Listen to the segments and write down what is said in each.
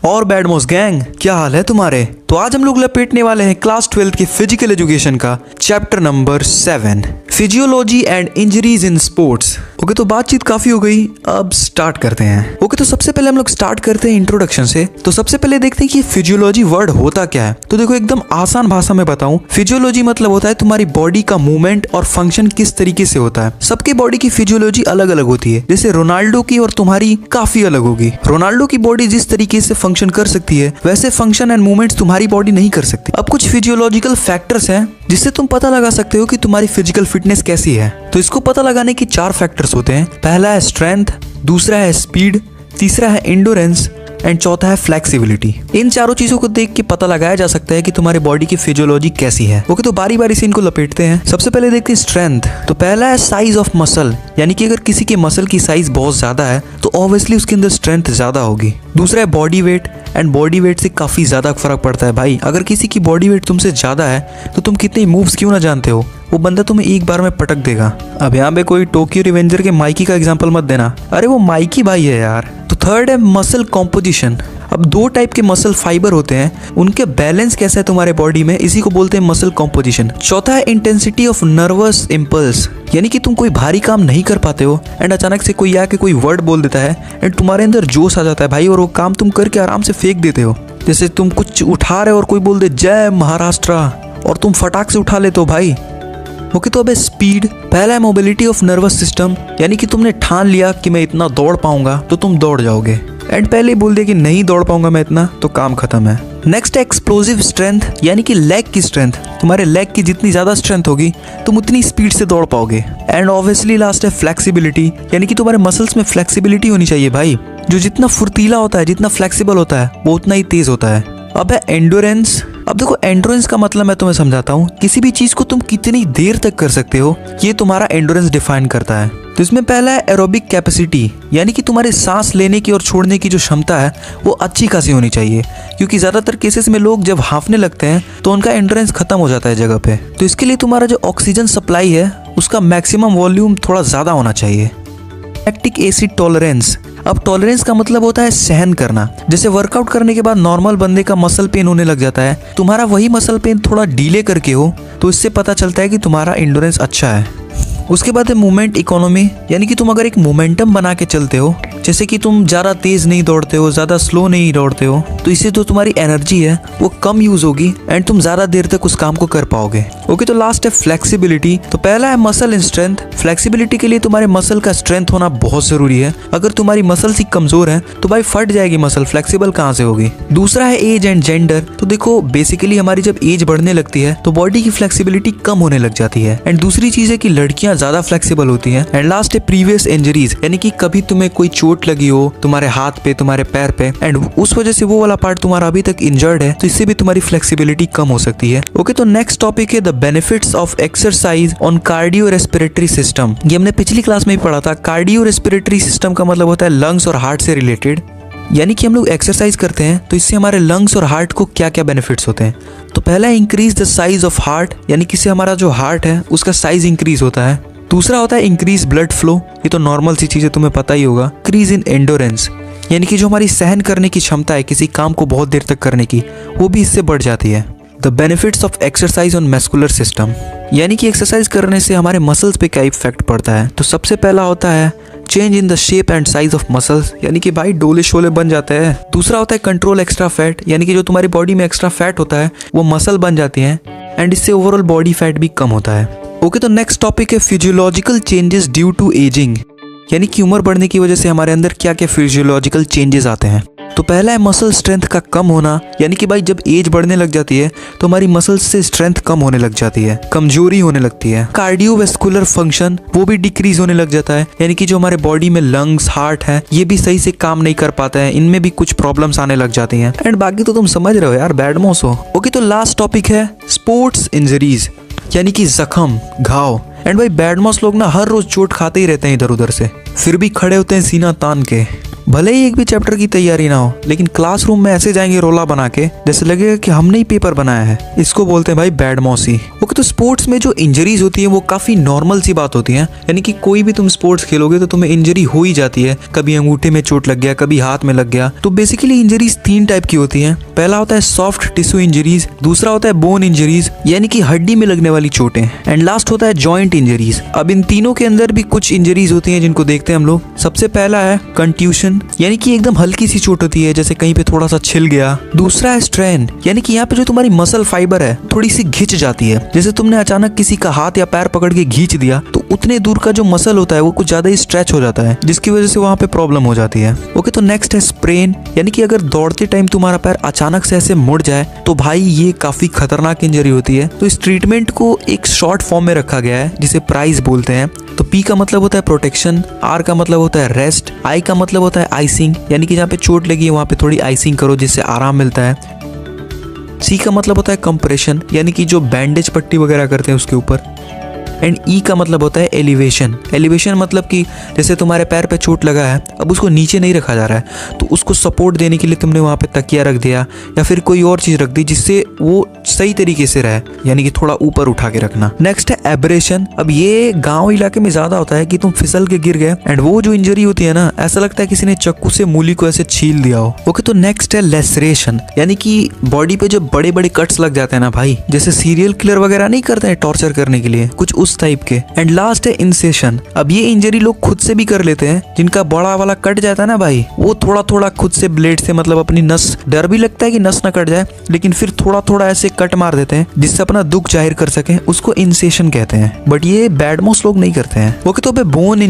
और बैडमोस गैंग, क्या हाल है तुम्हारे? तो आज हम लोग लपेटने वाले हैं क्लास 12 की फिजिकल एजुकेशन का chapter number 7, physiology and injuries in sports. Okay, तो बातचीत काफी हो गई, अब स्टार्ट करते हैं। ओके, तो सबसे पहले हम लोग स्टार्ट करते हैं इंट्रोडक्शन से। तो सबसे पहले देखते हैं कि फिजियोलॉजी वर्ड होता क्या है। तो देखो, एकदम आसान भाषा में बताऊं, फिजियोलॉजी मतलब होता है तुम्हारी बॉडी का मूवमेंट और फंक्शन किस तरीके से होता है। सबके बॉडी की फिजियोलॉजी अलग अलग होती है। जैसे रोनाल्डो की और तुम्हारी काफी अलग होगी। रोनाल्डो की बॉडी जिस तरीके से फंक्शन कर सकती है, वैसे फंक्शन एंड मूवमेंट्स तुम्हारी बॉडी नहीं कर सकती। अब कुछ फिजियोलॉजिकल फैक्टर्स हैं जिससे तुम पता लगा सकते हो कि तुम्हारी फिजिकल फिटनेस कैसी है। तो इसको पता लगाने की 4 फैक्टर्स होते हैं। पहला है स्ट्रेंथ, दूसरा है स्पीड, तीसरा है एंडोरेंस एंड चौथा है फ्लेक्सिबिलिटी। इन चारों चीजों को देख के पता लगाया जा सकता है कि तुम्हारी बॉडी की फिजियोलॉजी कैसी है। ओके, तो बारी बारी से इनको लपेटते हैं। सबसे पहले देखते हैं स्ट्रेंथ। तो पहला है साइज ऑफ मसल, यानी कि अगर किसी के मसल की साइज बहुत ज्यादा है तो ऑब्वियसली उसके अंदर स्ट्रेंथ ज्यादा होगी। दूसरा है body weight, and body weight से काफी ज्यादा फर्क पड़ता है भाई। अगर किसी की बॉडी वेट तुमसे ज्यादा है तो तुम कितने मूव्स क्यों ना जानते हो, वो बंदा तुम्हें एक बार में पटक देगा। अब यहाँ पे कोई टोक्यो रिवेंजर के माइकी का एग्जांपल मत देना, अरे वो माइकी भाई है यार। तो थर्ड है मसल कॉम्पोजिशन। अब 2 टाइप के मसल फाइबर होते हैं, उनके बैलेंस कैसा है तुम्हारे बॉडी में, इसी को बोलते हैं मसल कॉम्पोजिशन। चौथा है इंटेंसिटी ऑफ नर्वस इम्पल्स, यानी कि तुम कोई भारी काम नहीं कर पाते हो एंड अचानक से कोई आके कोई वर्ड बोल देता है एंड तुम्हारे अंदर जोश आ जाता है भाई, और वो काम तुम करके आराम से फेंक देते हो। जैसे तुम कुछ उठा रहे हो और कोई बोल दे जय महाराष्ट्र, और तुम फटाक से उठा लेते हो भाई। ओके, तो अब स्पीड। पहला है मोबिलिटी ऑफ नर्वस सिस्टम, यानी कि तुमने ठान लिया कि मैं इतना दौड़ पाऊंगा तो तुम दौड़ जाओगे, एंड पहले ही बोल दिया कि नहीं दौड़ पाऊंगा मैं इतना, तो काम खत्म है। नेक्स्ट है एक्सप्लोसिव स्ट्रेंथ, यानी कि लेग की स्ट्रेंथ। तुम्हारे लेग की जितनी ज्यादा स्ट्रेंथ होगी तुम उतनी स्पीड से दौड़ पाओगे। एंड ऑब्वियसली लास्ट है फ्लेक्सिबिलिटी, यानी कि तुम्हारे मसल्स में फ्लेक्सिबिलिटी होनी चाहिए भाई। जो जितना फुर्तीला होता है, जितना फ्लेक्सिबल होता है, वो उतना ही तेज होता है। अब है एंडोरेंस। अब देखो, एंडोरेंस का मतलब मैं तुम्हें समझाता हूँ। किसी भी चीज को तुम कितनी देर तक कर सकते हो, ये तुम्हारा एंडोरेंस डिफाइन करता है। तो इसमें पहला है एरोबिक कैपेसिटी, यानी कि तुम्हारे सांस लेने की और छोड़ने की जो क्षमता है वो अच्छी खासी होनी चाहिए, क्योंकि ज्यादातर केसेस में लोग जब हांफने लगते हैं तो उनका एंडोरेंस खत्म हो जाता है जगह पे। तो इसके लिए तुम्हारा जो ऑक्सीजन सप्लाई है उसका मैक्सिमम वॉल्यूम थोड़ा ज्यादा होना चाहिए। Lactic acid tolerance. अब टॉलरेंस का मतलब होता है सहन करना। जैसे वर्कआउट करने के बाद नॉर्मल बंदे का मसल पेन होने लग जाता है, तुम्हारा वही मसल पेन थोड़ा डीले करके हो, तो इससे पता चलता है कि तुम्हारा एंडोरेंस अच्छा है। उसके बाद है मूवमेंट इकोनॉमी, यानी कि तुम अगर एक मोमेंटम बना के चलते हो, जैसे कि तुम ज्यादा तेज नहीं दौड़ते हो, ज्यादा स्लो नहीं दौड़ते हो, तो इससे तो तुम्हारी एनर्जी है वो कम यूज होगी एंड तुम ज्यादा देर तक उस काम को कर पाओगे। ओके, तो लास्ट है फ्लेक्सिबिलिटी। तो पहला है मसल स्ट्रेंथ। फ्लेक्सिबिलिटी के लिए तुम्हारे मसल का स्ट्रेंथ होना बहुत जरूरी है। अगर तुम्हारी मसल ही कमजोर है तो भाई फट जाएगी मसल, फ्लेक्सिबल कहाँ से होगी। दूसरा है एज एंड जेंडर। तो देखो, बेसिकली हमारी जब एज बढ़ने लगती है तो बॉडी की फ्लेक्सिबिलिटी कम होने लग जाती है। एंड दूसरी चीज है कि लड़कियां ज्यादा फ्लेक्सिबल होती हैं। एंड लास्ट है प्रीवियस इंजरीज, यानी कि कभी तुम्हें कोई चोट लगी हो तुम्हारे हाथ पे, तुम्हारे पैर पे, एंड उस वजह से वो वाला पार्ट तुम्हारा अभी तक इंजर्ड है, तो इससे भी तुम्हारी फ्लेक्सिबिलिटी कम हो सकती है। ओके, तो नेक्स्ट टॉपिक है the benefits of exercise on cardio respiratory system. ये हमने पिछली क्लास में भी पढ़ा था। कार्डियो रेस्पिरेटरी सिस्टम का मतलब होता है लंग्स और हार्ट से रिलेटेड, यानी कि हम लोग एक्सरसाइज करते हैं तो इससे हमारे लंग्स और हार्ट को क्या क्या बेनिफिट्स होते हैं। तो पहला है increase the size of heart, यानी कि इससे हमारा जो हार्ट है उसका साइज इंक्रीज होता है। दूसरा होता है इंक्रीज ब्लड फ्लो, ये तो नॉर्मल सी चीज है, तुम्हें पता ही होगा। इंक्रीज इन एंडोरेंस, यानी कि जो हमारी सहन करने की क्षमता है किसी काम को बहुत देर तक करने की, वो भी इससे बढ़ जाती है। The benefits of exercise on muscular system, यानी कि एक्सरसाइज करने से हमारे मसल्स पे क्या इफेक्ट पड़ता है। तो सबसे पहला होता है change in the shape and size of muscles, यानी कि भाई डोले शोले बन जाते हैं। दूसरा होता है कंट्रोल एक्स्ट्रा फैट, यानी कि जो तुम्हारी बॉडी में एक्स्ट्रा फैट होता है वो मसल बन जाती हैं एंड इससे ओवरऑल बॉडी फैट भी कम होता है। ओके, तो नेक्स्ट टॉपिक है physiological changes due to ageing, यानी कि उम्र बढ़ने की वजह से हमारे अंदर क्या क्या फिजियोलॉजिकल चेंजेस आते हैं। तो पहला है मसल स्ट्रेंथ का कम होना, यानी कि भाई जब एज बढ़ने लग जाती है तो हमारी मसल्स से स्ट्रेंथ कम होने लग जाती है, कमजोरी होने लगती है। कार्डियोवैस्कुलर फंक्शन वो भी डिक्रीज होने लग जाता है, यानी कि जो हमारे बॉडी में लंग्स, हार्ट है, ये भी सही से काम नहीं कर पाते हैं, इनमें भी कुछ प्रॉब्लम्स आने लग जाती हैं। एंड बाकी तो तुम समझ रहे हो यार, बैडमोस हो। ओके, तो लास्ट टॉपिक है स्पोर्ट्स इंजरीज, यानी कि जख्म, घाव। एंड भाई बैडमॉस लोग ना हर रोज चोट खाते ही रहते हैं इधर उधर से, फिर भी खड़े होते हैं सीना तान के। भले ही एक भी चैप्टर की तैयारी ना हो, लेकिन क्लासरूम में ऐसे जाएंगे रोला बना के जैसे लगेगा कि हमने ही पेपर बनाया है। इसको बोलते हैं भाई बैड मौसी। ओके, तो स्पोर्ट्स में जो इंजरीज होती है वो काफी नॉर्मल सी बात होती है, यानी कि कोई भी तुम स्पोर्ट्स खेलोगे तो तुम्हें इंजरी हो ही जाती है। कभी अंगूठे में चोट लग गया, कभी हाथ में लग गया। तो बेसिकली इंजरीज 3 टाइप की होती हैं। पहला होता है सॉफ्ट टिश्यू इंजरीज, दूसरा होता है बोन इंजरीज यानी कि हड्डी में लगने वाली चोटें, एंड लास्ट होता है जॉइंट इंजरीज। अब इन तीनों के अंदर भी कुछ इंजरीज होती हैं जिनको देखते हैं हम लोग। सबसे पहला है कंट्यूशन, यानी कि एकदम हल्की सी चोट होती है, जैसे कहीं पे थोड़ा सा छिल गया। दूसरा है स्ट्रेन, यानी कि यहाँ पे जो तुम्हारी मसल फाइबर है थोड़ी सी घिंच जाती है, जैसे तुमने अचानक किसी का हाथ या पैर पकड़ के खींच दिया तो उतने दूर का जो मसल होता है वो कुछ ज्यादा ही स्ट्रेच हो जाता है, जिसकी वजह से वहां पे प्रॉब्लम हो जाती है। ओके, तो नेक्स्ट है स्प्रेन, यानी कि अगर दौड़ते टाइम तुम्हारा पैर अचानक से ऐसे मुड़ जाए तो भाई ये काफी खतरनाक इंजरी होती है। तो इस ट्रीटमेंट को एक शॉर्ट फॉर्म में रखा गया है जिसे प्राइस बोलते हैं। तो पी का मतलब होता है प्रोटेक्शन, आर का मतलब होता है रेस्ट, आई का मतलब होता है आइसिंग, यानी कि जहाँ पे चोट लगी है वहां पे थोड़ी आइसिंग करो जिससे आराम मिलता है। सी का मतलब होता है कंप्रेशन, यानी कि जो बैंडेज पट्टी वगैरह करते हैं उसके ऊपर। एंड ई का मतलब होता है एलिवेशन। एलिवेशन मतलब कि जैसे तुम्हारे पैर पे चोट लगा है, अब उसको नीचे नहीं रखा जा रहा है तो उसको सपोर्ट देने के लिए तुमने वहाँ पे तकिया रख दिया या फिर कोई और चीज़ रख दी जिससे वो सही तरीके से रहे, यानी कि थोड़ा ऊपर उठा के रखना। नेक्स्ट है एब्रेशन। अब ये गाँव इलाके में ज़्यादा होता है कि तुम फिसल के गिर गए एंड वो जो इंजरी होती है ना, ऐसा लगता है किसी ने चाकू से मूली को ऐसे छील दिया हो। ओके, तो नेक्स्ट है लेसरेशन, यानी कि बॉडी पे जो बड़े बड़े कट्स लग जाते हैं ना भाई, जैसे सीरियल किलर वगैरह नहीं करते हैं टॉर्चर करने के लिए, कुछ उस टाइप के। एंड लास्ट है इंसेशन। अब ये इंजरी लोग खुद से भी कर लेते हैं, जिनका बड़ा वाला कट जाता है ना भाई, वो थोड़ा थोड़ा खुद से ब्लेड से, मतलब अपनी नस, डर भी लगता है कि नस ना कट जाए, लेकिन फिर थोड़ा थोड़ा ऐसे कट मार देते हैं जिससे अपना दुख जाहिर कर सके, उसको इंसेशन कहते हैं। बट ये बैड मोस्ट लोग नहीं करते हैं। ओके, तो बोन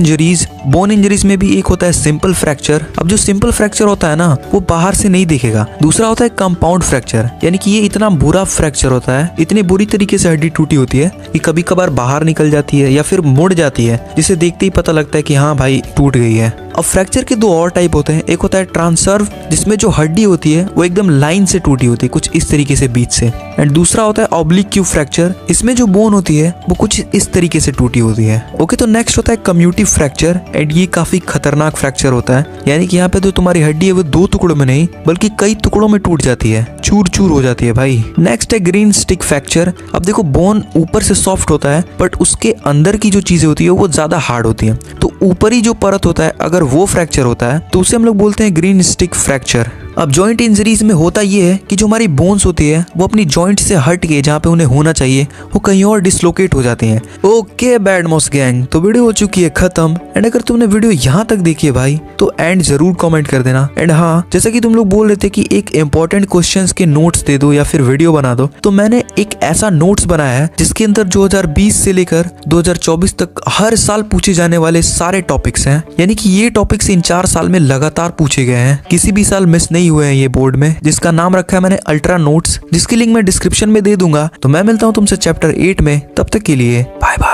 इंजरीज में भी एक होता है सिंपल फ्रैक्चर। अब जो सिंपल फ्रैक्चर होता है ना वो बाहर से नहीं दिखेगा। दूसरा होता है कंपाउंड फ्रैक्चर, यानी कि ये इतना बुरा फ्रैक्चर होता है, इतनी बुरी तरीके से हड्डी टूटी होती है कि कभी कभार बाहर निकल जाती है या फिर मुड़ जाती है, जिसे देखते ही पता लगता है कि हाँ भाई टूट गई है। अब फ्रैक्चर के 2 और टाइप होते हैं। एक होता है ट्रांसर्व, जिसमें जो हड्डी होती है वो एकदम लाइन से टूटी होती है, कुछ इस तरीके से बीच से। एंड दूसरा होता है ऑब्लिक्यू फ्रैक्चर, इसमें जो बोन होती है वो कुछ इस तरीके से टूटी होती है। ओके, तो नेक्स्ट होता है कम्यूटिव फ्रैक्चर, एंड ये काफी खतरनाक फ्रैक्चर होता है, यानी कि यहाँ पे जो तुम्हारी हड्डी है वो 2 टुकड़ों में नहीं बल्कि कई टुकड़ों में टूट जाती है, चूर चूर हो जाती है भाई। नेक्स्ट है ग्रीन स्टिक फ्रैक्चर। अब देखो, बोन ऊपर से सॉफ्ट होता है बट उसके अंदर की जो चीजें होती है वो ज्यादा हार्ड होती है, तो ऊपरी जो परत होता है अगर वो फ्रैक्चर होता है तो उसे हम लोग बोलते हैं ग्रीन स्टिक फ्रैक्चर। अब जॉइंट इंजरीज में होता ये है कि जो हमारी बोन्स होती है वो अपनी जॉइंट से हट के जहाँ पे उन्हें होना चाहिए वो कहीं और डिसलोकेट हो जाती हैं। ओके बैड मॉस गैंग, तो वीडियो हो चुकी है खत्म। एंड अगर तुमने वीडियो यहाँ तक देखी है भाई तो एंड जरूर कमेंट कर देना। एंड हाँ, जैसा कि तुम लोग बोल रहे थे कि एक इंपॉर्टेंट क्वेश्चंस के नोट्स दे दो या फिर वीडियो बना दो, तो मैंने एक ऐसा नोट्स बनाया है जिसके अंदर 2020 से लेकर 2024 तक हर साल पूछे जाने वाले सारे टॉपिक्स हैं, यानी कि ये टॉपिक्स इन 4 साल में लगातार पूछे गए हैं, किसी भी साल मिस नहीं हुए हैं ये बोर्ड में, जिसका नाम रखा है मैंने अल्ट्रा नोट्स, जिसकी लिंक मैं डिस्क्रिप्शन में दे दूंगा। तो मैं मिलता हूँ तुमसे चैप्टर 8 में, तब तक के लिए बाय बाय।